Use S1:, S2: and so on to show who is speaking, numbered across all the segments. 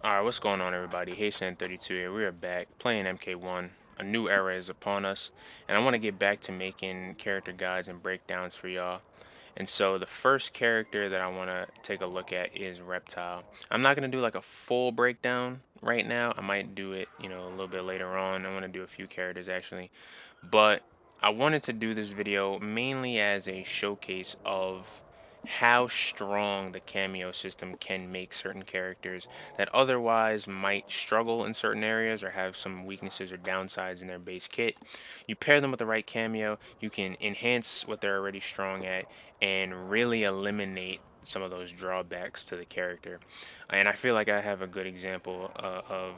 S1: Alright, what's going on, everybody? Hey, San32 here. We are back playing MK1. A new era is upon us, and I want to get back to making character guides and breakdowns for y'all. And so the first character that I want to take a look at is Reptile. I'm not going to do like a full breakdown right now. I might do it, a little bit later on. I want to do a few characters actually. But I wanted to do this video mainly as a showcase of how strong the cameo system can make certain characters that otherwise might struggle in certain areas or have some weaknesses or downsides in their base kit. You pair them with the right cameo, you can enhance what they're already strong at and really eliminate some of those drawbacks to the character. And I feel like I have a good example of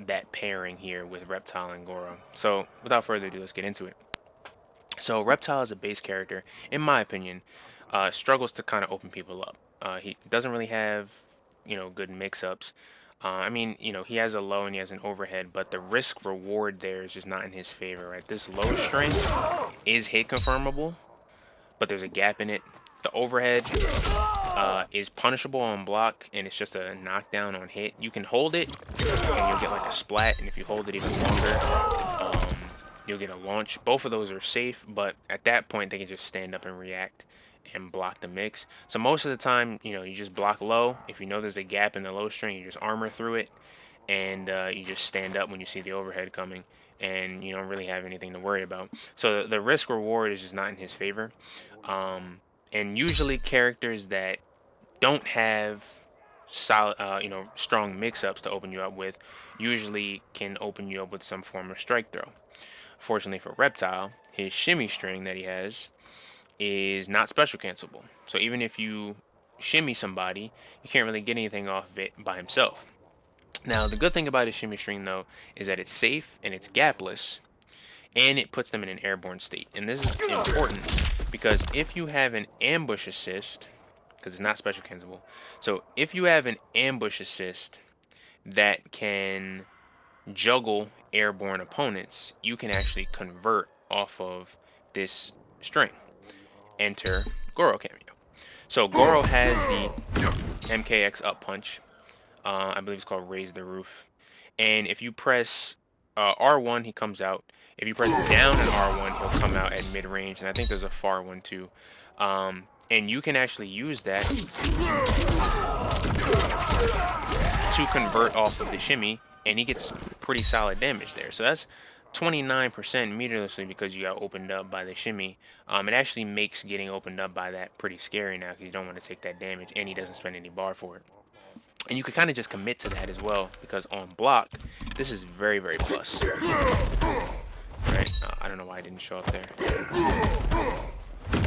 S1: that pairing here with Reptile and Goro. So without further ado, let's get into it. So Reptile is a base character, in my opinion, struggles to kind of open people up. He doesn't really have, good mix-ups. I mean, he has a low and he has an overhead, but the risk reward there is just not in his favor, right? This low strength is hit confirmable, but there's a gap in it. The overhead is punishable on block, and it's just a knockdown on hit. You can hold it, and you'll get like a splat, and if you hold it even longer, you'll get a launch. Both of those are safe, but at that point, they can just stand up and react and block the mix. So most of the time, you just block low. If you know there's a gap in the low string, you just armor through it, and you just stand up when you see the overhead coming, and you don't really have anything to worry about. So the risk reward is just not in his favor. And usually characters that don't have solid, strong mix-ups to open you up with, usually can open you up with some form of strike throw. Fortunately for Reptile, his shimmy string that he has is not special cancelable. So even if you shimmy somebody, you can't really get anything off of it by himself. Now, the good thing about his shimmy string, though, is that it's safe and it's gapless, and it puts them in an airborne state. And this is important because if you have an ambush assist, because it's not special cancelable, so if you have an ambush assist that can juggle airborne opponents, you can actually convert off of this string. Enter Goro Kameo. So Goro has the MKX up punch. I believe it's called Raise the Roof. And if you press R1, he comes out. If you press down and R1, he'll come out at mid-range. And I think there's a far one too. And you can actually use that to convert off of the shimmy, and he gets pretty solid damage there. So that's 29% meterlessly because you got opened up by the shimmy. It actually makes getting opened up by that pretty scary now because you don't want to take that damage, and he doesn't spend any bar for it. And you can kind of just commit to that as well because on block, this is very, very plus. Right? I don't know why I didn't show up there.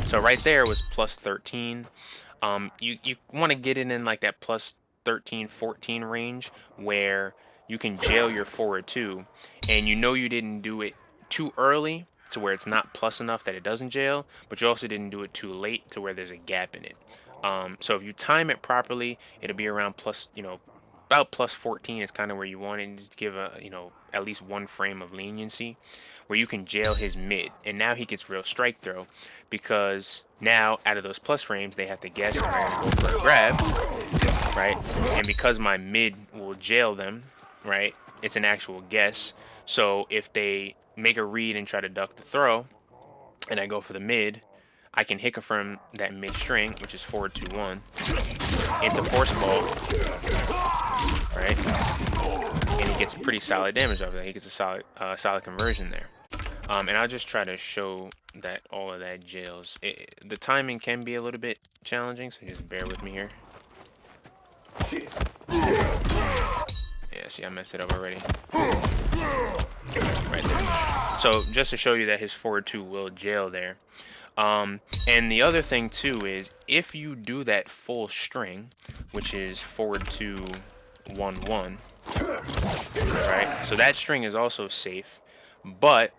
S1: So right there was plus 13. You want to get it in like that plus 13, 14 range where you can jail your forward too, and you didn't do it too early to where it's not plus enough that it doesn't jail, but you also didn't do it too late to where there's a gap in it. So if you time it properly, it'll be around plus, about plus 14 is kind of where you want it, to give a, at least one frame of leniency where you can jail his mid, and now he gets real strike throw because now out of those plus frames they have to guess if I'm gonna go for a grab, right? And because my mid will jail them, right, it's an actual guess. So if they make a read and try to duck the throw and I go for the mid, I can hit confirm that mid string, which is forward 2-1, into force ball, right? And he gets pretty solid damage over that. He gets a solid conversion there. And I'll just try to show that all of that jails. The timing can be a little bit challenging, so just bear with me here. Yeah, see, I messed it up already. Right there. So just to show you that his forward 2 will jail there. And the other thing too is if you do that full string, which is forward 2, 1-1, right? So that string is also safe, but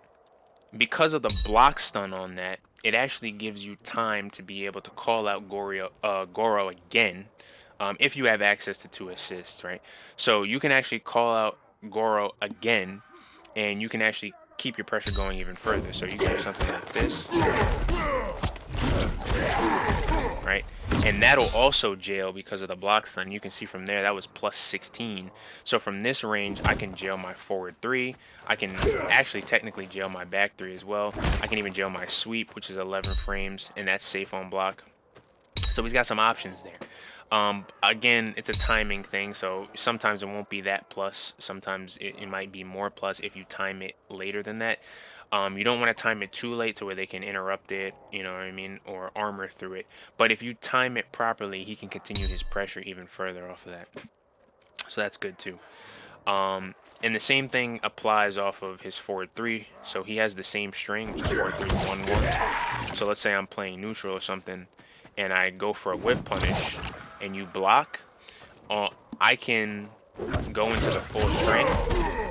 S1: because of the block stun on that, it actually gives you time to be able to call out Goro again, if you have access to 2 assists, right? So you can actually call out Goro again, and you can actually keep your pressure going even further. So you can do something like this, right? and that'll also jail because of the block stun. You can see from there that was plus 16. So from this range, I can jail my forward 3. I can actually technically jail my back 3 as well. I can even jail my sweep, which is 11 frames, and that's safe on block. So he's got some options there. Again, it's a timing thing, so sometimes it won't be that plus. Sometimes it might be more plus if you time it later than that. You don't want to time it too late to where they can interrupt it, you know what I mean, or armor through it. But if you time it properly, he can continue his pressure even further off of that. So that's good too. And the same thing applies off of his forward 3. So he has the same string, which is forward 3, 1, 1. So let's say I'm playing neutral or something, and I go for a whip punish, and you block. I can go into the full string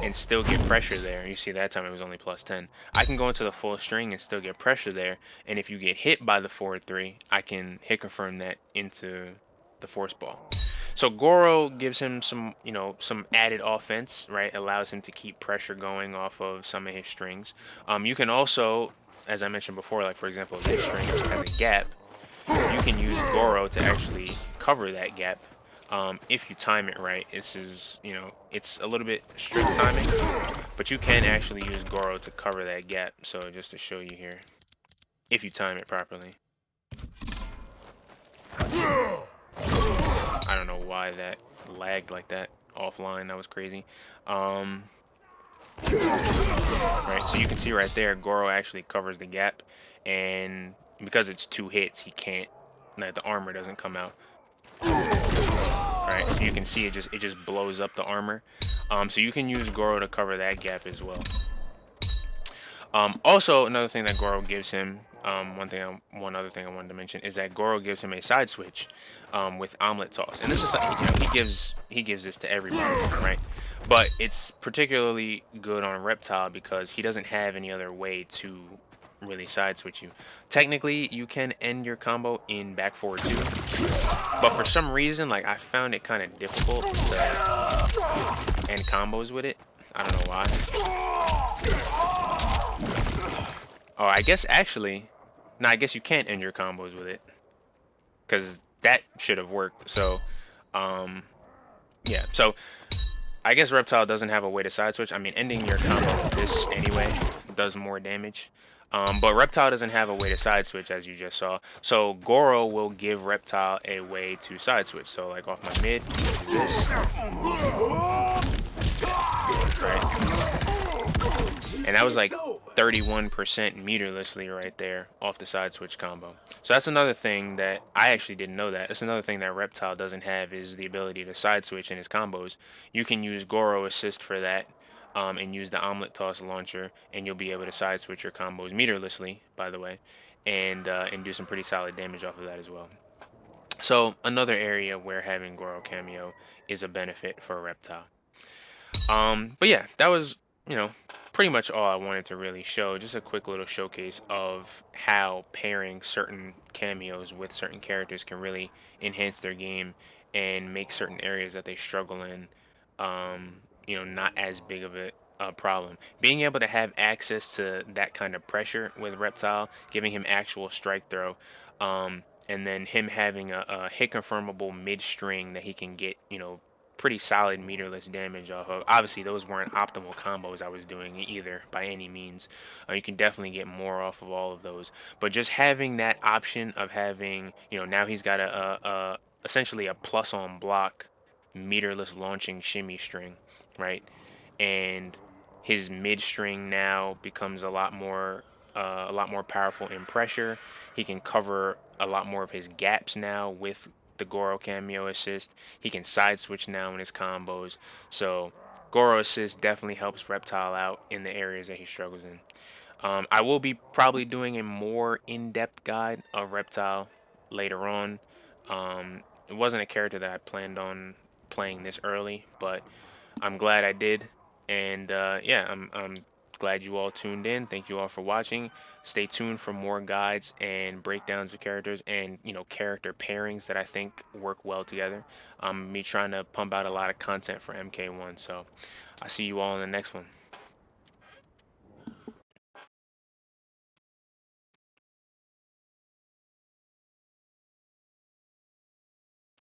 S1: and still get pressure there. You see that time it was only plus 10. I can go into the full string and still get pressure there. And if you get hit by the forward 3, I can hit confirm that into the force ball. So Goro gives him some, you know, some added offense, right? Allows him to keep pressure going off of some of his strings. You can also, as I mentioned before, like for example, this string has a gap. You can use Goro to actually cover that gap. If you time it right. This is, you know, it's a little bit strict timing, but you can actually use Goro to cover that gap. So just to show you here, if you time it properly. I don't know why that lagged like that offline. That was crazy. Right, so you can see right there, Goro actually covers the gap, and because it's 2 hits, he can't, like, the armor doesn't come out. Right, so you can see it just blows up the armor. So you can use Goro to cover that gap as well. Also, another thing that Goro gives him, one other thing I wanted to mention is that Goro gives him a side switch with omelet toss, and this is something, you know, he gives this to everybody, right? But it's particularly good on Reptile because he doesn't have any other way to really side switch you. Technically, you can end your combo in back forward too, but for some reason, like, I found it kind of difficult to end combos with it. I don't know why. Oh, I guess actually, no, I guess you can't end your combos with it, because that should have worked. So, yeah. So, I guess Reptile doesn't have a way to side switch. I mean, ending your combo with this anyway does more damage. But Reptile doesn't have a way to side switch, as you just saw. So Goro will give Reptile a way to side switch. So like off my mid, this. Right. And that was like 31% meterlessly right there off the side switch combo. So that's another thing that I actually didn't know that. That's another thing that Reptile doesn't have is the ability to side switch in his combos. You can use Goro assist for that. And use the omelet toss launcher, and you'll be able to side switch your combos meterlessly, by the way, and do some pretty solid damage off of that as well. So another area where having Goro Kameo is a benefit for a Reptile. But yeah, that was, you know, pretty much all I wanted to really show. Just a quick little showcase of how pairing certain cameos with certain characters can really enhance their game and make certain areas that they struggle in, you know, not as big of a problem. Being able to have access to that kind of pressure with Reptile, giving him actual strike throw, and then him having a hit confirmable mid string that he can get, you know, pretty solid meterless damage off of. Obviously, those weren't optimal combos I was doing either by any means. You can definitely get more off of all of those. But just having that option of having, you know, now he's got a essentially a plus on block meterless launching shimmy string, right? And his mid string now becomes a lot more powerful in pressure. He can cover a lot more of his gaps now with the Goro Kameo assist. He can side switch now in his combos. So Goro assist definitely helps Reptile out in the areas that he struggles in. I will be probably doing a more in-depth guide of Reptile later on. It wasn't a character that I planned on playing this early, but I'm glad I did. And yeah, I'm glad you all tuned in. Thank you all for watching. Stay tuned for more guides and breakdowns of characters and, you know, character pairings that I think work well together. Me trying to pump out a lot of content for MK1. So I'll see you all in the next one.